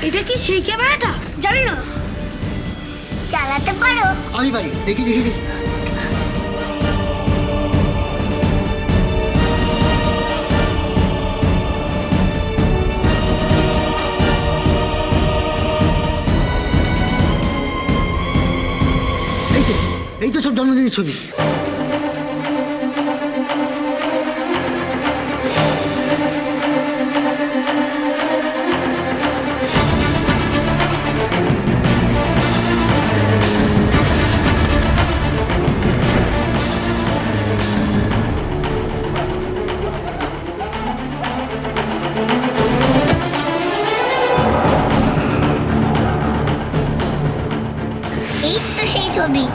এটা কি সেই ক্যামেরাটা? জানি না। চালাতে পারো? আমি পারি, দেখি দেখি দেখি। এই তো সব জন্মদিনের ছবি। এই তো সেই ছবি।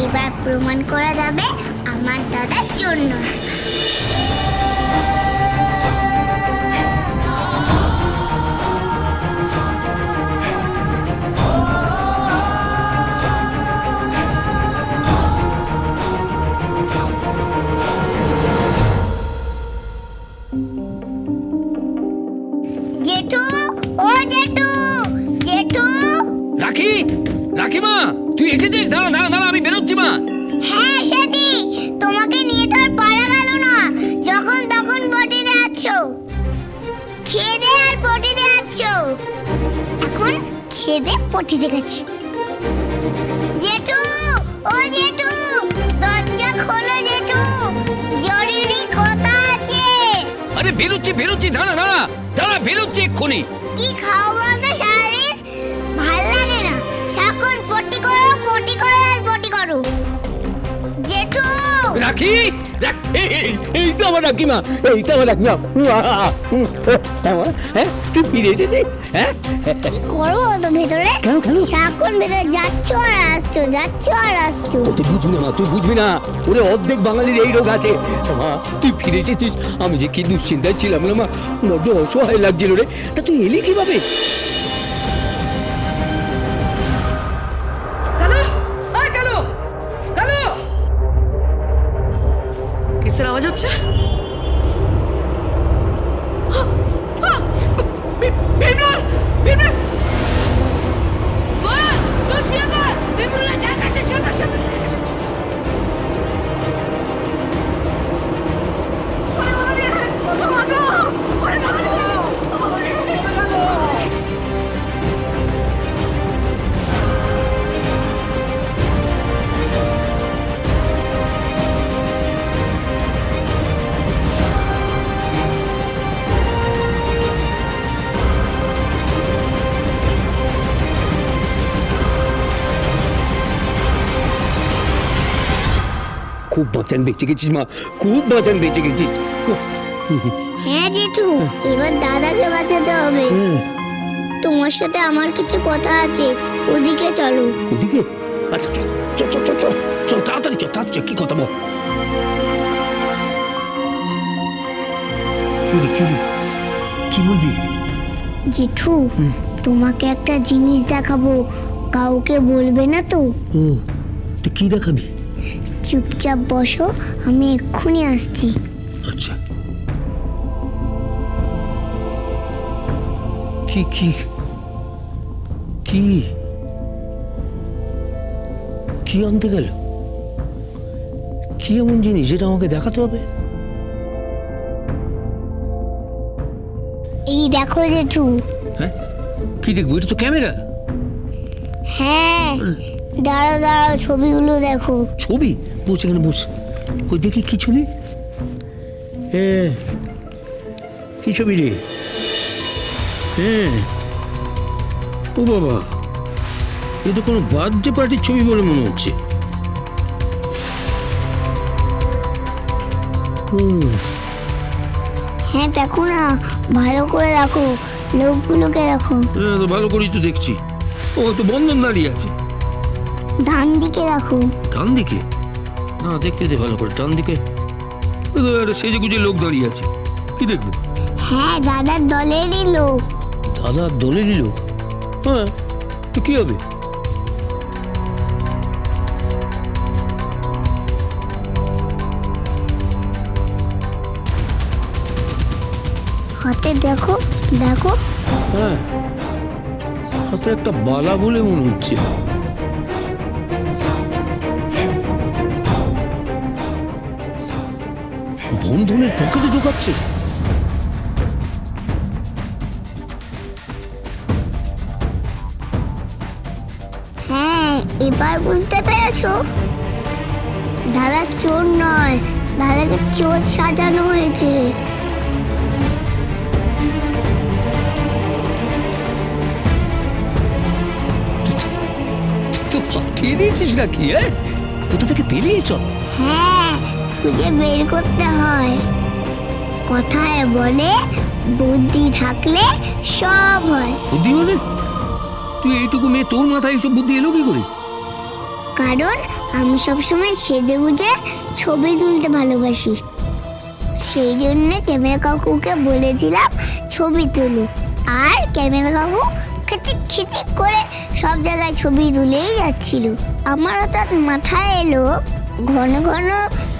এবার প্রমাণ করা যাবে আমার দাদার জন্য। জেঠু, ও জেঠু, জেঠু। রাখি, রাখি মা, তুই এসেছিস? দাঁড়া দাঁড়া দাঁড়া, আমি বেরোচ্ছি মা। হ্যাঁ এসেছি। তোমাকে নিয়ে তো আর পারা গেল না। যখন তখন পটিতে আছো, খেদে আর পটিতে আছো। এখন খেদে পটিতে গেছি। জেঠু, ও জেঠু, দরজা খোলো জেঠু, জরুরি কথা আছে। আরে বেরোচ্ছি বেরোচ্ছি, দাঁড়া দাঁড়া দাঁড়া, বেরোচ্ছি এক্ষুনি। কি খাও বলতো সারাদিন? ভাল লাগে না। সারাক্ষণ পটি করো আর পটি করো। জেঠু, রাখি, এই তো আমার রাখিমা, এই তো আমার রাখিমা। হ্যাঁ, তুই ফিরে এসেছিস? হ্যাঁ, কি করো তো ভেতরে? কেন কেন? সারাক্ষণ ভেতরে যাচ্ছ আর আসছো, যাচ্ছ আর আসছো। তুই বুঝবি না মা, তুই বুঝবি না। ওরে অর্ধেক বাঙালির এই রোগ আছে। মা তুই ফিরে এসেছিস, আমি যে কি দুশ্চিন্তায় ছিলাম না মা, বড্ড অসহায় লাগছিল রে। তা তুই এলি কিভাবে? কিসের আওয়াজ হচ্ছে? ভীমরুল, ভীমরুল, বল, তুই শুয়ে পড়। ভীমরুলের জায়গা আছে, শুয়ে পড়, শুয়ে পড়। ওরে বাবা রে, ওরে বাবা রে, ওরে বাবা রে, খুব বাঁচান বেঁচে গেছিস মা, খুব বাঁচান বেঁচে গেছিস। হ্যাঁ জেঠু, এবার দাদাকে বাঁচাতে হবে। তোমার সাথে আমার কিছু কথা আছে, ওদিকে চলো। ওদিকে? আচ্ছা চল চল চল চল চল চল, তাড়াতাড়ি চল, তাড়াতাড়ি চল। কি কথা বল? কি বলবি? জেঠু, তোমাকে একটা জিনিস দেখাবো, কাউকে বলবে না তো? ও, তো কি দেখাবি? চুপচাপ বসো, আমি এক্ষুনি আসছি। আচ্ছা। কি কি কি কি আনতে গেল? কি এমন জিনিস যেটা আমাকে দেখাতে হবে? এই দেখো জেঠু। হ্যাঁ, কি দেখবো? এটা তো ক্যামেরা। হ্যাঁ, দাঁড়াও দাঁড়াও, ছবিগুলো দেখো। ছবি? বস এখানে বস। ওই দেখি কি ছবি? হ্যাঁ, কি ছবি রে? হ্যাঁ, ও বাবা, এ তো কোনো বার্থডে পার্টির ছবি বলে মনে হচ্ছে। হ্যাঁ দেখো না, ভালো করে দেখো, লোকগুলোকে দেখো। হ্যাঁ, তো ভালো করেই তো দেখছি। ও তো বন্ধন দাঁড়িয়ে আছে। ডান দিকে দেখো। ডান দিকে? না, দেখতে দে ভালো করে। ডান দিকে সেজে গুজে লোক দাঁড়িয়ে আছে, কি দেখবো? হ্যাঁ, দাদার দলেরই লোক। দাদার দলেরই লোক? হ্যাঁ, তো কি হবে? হাতে দেখো, দেখো। হ্যাঁ, হাতে একটা বালা বলে মনে হচ্ছে। বন্ধনের পকেটে ঢোকাচ্ছে। হ্যাঁ, এবার বুঝতে পেরেছো? দাদা চোর নয়, দাদাকে চোর সাজানো হয়েছে। তো পাঠিয়ে দিয়েছিস নাকি? কোথা থেকে পেলিয়েছ? হ্যাঁ, খুঁজে বের করতে হয়। কথায় বলে বুদ্ধি থাকলে সব হয়। বুদ্ধি মানে? তুই এইটুকু মেয়ে, তোর মাথায় এইসব বুদ্ধি এলো কি করে? কারণ আমি সবসময় সেজে গুজে ছবি তুলতে ভালোবাসি। সেই জন্য ক্যামেরা কাকুকে বলেছিলাম ছবি তুলো, আর ক্যামেরা কাকু খিচিক খিচিক করে সব জায়গায় ছবি তুলেই যাচ্ছিল। আমার হঠাৎ মাথায় এলো, ঘন ঘন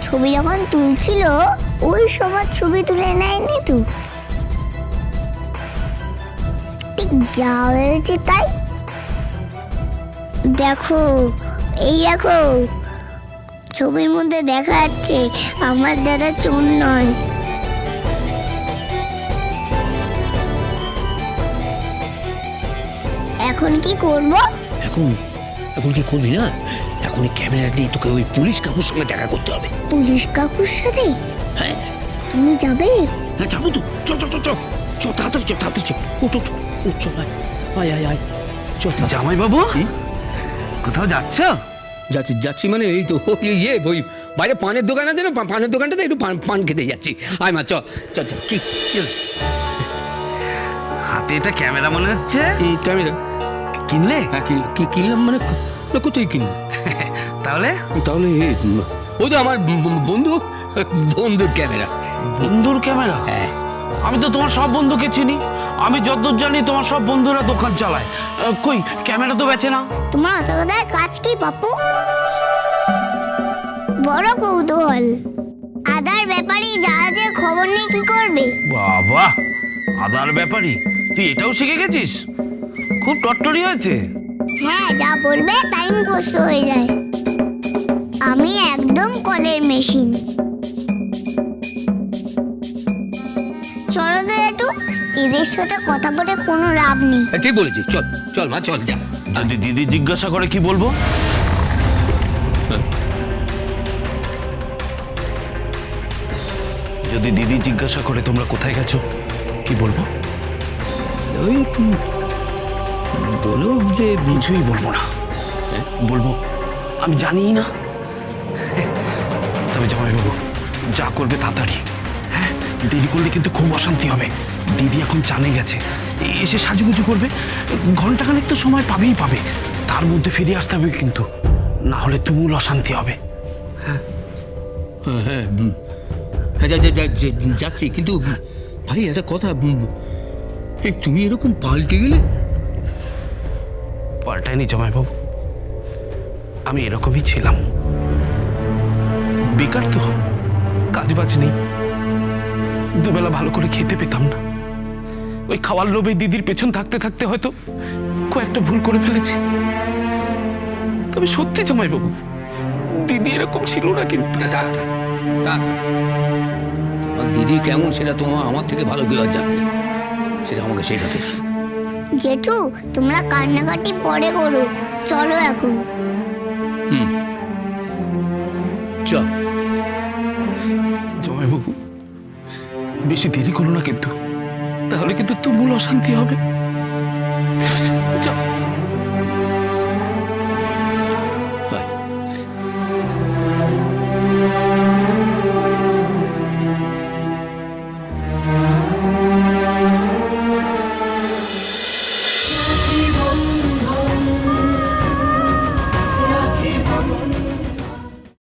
ছবি যখন তুলছিল ওই সময় ছবি তুলে নেয়নি তো। ঠিক যা হয়েছে তাই। দেখো, এই দেখো, ছবির মধ্যে দেখা যাচ্ছে আমার দাদা চোর নয়। এখন কি করব? এখন এখন কি করবি না? এখন এই ক্যামেরা দিয়ে তোকে ওই পুলিশ কাকুর সঙ্গে দেখা করতে হবে। পুলিশ কাকুর সাথে? হ্যাঁ তুমি যাবে? হ্যাঁ, যাবো তো। চ চ চ চ চ, তাড়াতাড়ি চ, তাড়াতাড়ি চ। ওঠ ওঠ ওঠ, চল, আয় আয় আয়, চ। জামাই বাবু, কোথাও যাচ্ছ? যাচ্ছি যাচ্ছি মানে এই তো ওই বাইরে পানের দোকান আছে না, পানের দোকানটাতে একটু পান খেতে যাচ্ছি। আয় মা, চ চ চ। কি হাতে এটা ক্যামেরা মনে হচ্ছে। ক্যামেরা কিনলে? হ্যাঁ, কিনলাম মানে কোথায় কিনলাম? তাহলে তাহলে ওই তো আমার বন্ধুর ক্যামেরা। বন্ধুর ক্যামেরা? হ্যাঁ। আমি তো তোমার সব বন্ধুকে চিনি। আমি যতদূর জানি তোমার সব বন্ধুরা দোকান চালায়। কই ক্যামেরা তো বেচে না। তোমার অত কথায় কাজ কি পাপু? বড় কৌতূহল। আদার ব্যাপারে জাহাজের খবর নিয়ে কি করবে? বাবা, আদার ব্যাপারই তুই এটাও শিখে গেছিস? খুব টট্টরি হয়েছে। হ্যাঁ, যা বলবে তাই মুখস্থ হয়ে যায়। আমি একদম কলের মেশিন। চলো তো একটু, এদের সাথে কথা বলে কোনো লাভ নেই। ঠিক বলেছিস, চল চল মা, চল যা। যদি দিদি জিজ্ঞাসা করে কি বলবো? যদি দিদি জিজ্ঞাসা করে তোমরা কোথায় গেছো, কি বলবো? ওই বলো যে কিছুই বলবো না। বলবো আমি জানিই না। তবে জামাইবাবু, যা করবে তাড়াতাড়ি। হ্যাঁ, দেরি করলে কিন্তু খুব অশান্তি হবে। দিদি এখন জানে গেছে, এসে সাজুগুজু করবে। ঘন্টাখানেক তো সময় পাবেই পাবে, তার মধ্যে ফিরে আসতে হবে কিন্তু, না হলে তুমুল অশান্তি হবে। হ্যাঁ হ্যাঁ, যাচ্ছি, কিন্তু ভাই একটা কথা, এই তুমি এরকম পাল্টে গেলে? পাল্টায়নি জামাইবাবু, আমি এরকমই ছিলাম। বেকার তো, কাজ বাজ নেই, দুবেলা ভালো করে খেতে পেতাম না। ওই খাওয়ার লোভে দিদির পেছন থাকতে থাকতে হয়তো কয়েকটা ভুল করে ফেলেছি। তবে সত্যি জামাইবাবু, দিদি এরকম ছিল না কিন্তু। তোমার দিদি কেমন সেটা তোমার আমার থেকে ভালো কেউ আর জানে না, সেটা আমাকে শেখাতে। জেঠু, তোমরা কান্নাকাটি পরে করো, চলো এখন। চ। জামাইবাবু, বেশি দেরি করো না কিন্তু, তাহলে কিন্তু তুমুল অশান্তি হবে। যাও।